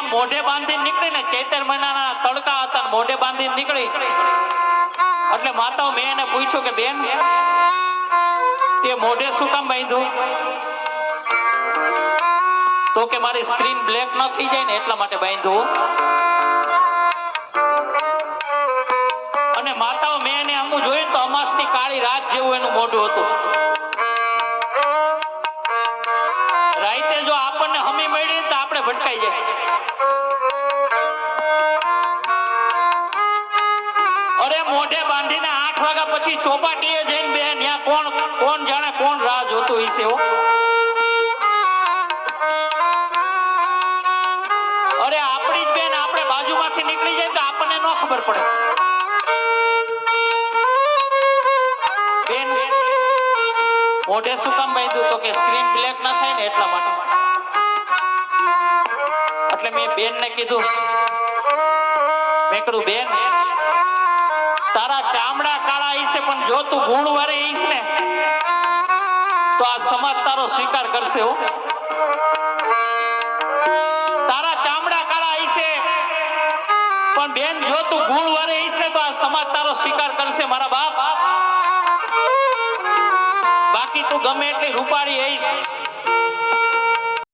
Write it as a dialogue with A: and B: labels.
A: આમ મોઢે બાંધીને નીકળી ને, ચૈતર મહિનાના તડકા હતા, મોઢે બાંધીને નીકળી એટલે માતાઓ મેં એને પૂછ્યું કે બેન તે મોઢે શું કામ બાંધ્યું? તો કે મારી સ્ક્રીન બ્લેક ન થઈ જાય ને એટલા માટે બાંધ્યું. અને માતાઓ મેં એને આમ જોયું તો અમાસની કાળી રાત જેવું એનું મોઢું હતું. રાતે જો આપણને હમી મળી તો આપણે ભટકાઈ જાય. અરે મોઢે બાંધીને 8 વાગ્યા પછી ચોપાટીએ જઈને બેન ત્યાં કોણ જાણે કોણ રાહ જોતું હશે. અરે આપણી જ બેન આપણે બાજુમાંથી નીકળી જાય તો આપણને ન ખબર પડે. બેન મોઢે શું કામ બાંધ્યું? તો કે સ્ક્રીન બ્લેક ના થાય ને એટલા માટે. એટલે મેં બેન ને કીધું, મેં કીધું બેન તારા ચામડા કાળા હશે પણ જો તું ગુણવાળી હઈશ ને તો આ સમાજ તારો સ્વીકાર કરશે. હો તારા ચામડા કાળા હશે પણ બેન જો તું ગુણવાળી હઈશ ને તો આ સમાજ તારો સ્વીકાર કરશે મારા બાપ. બાકી તું ગમે એટલી રૂપાળી હઈશ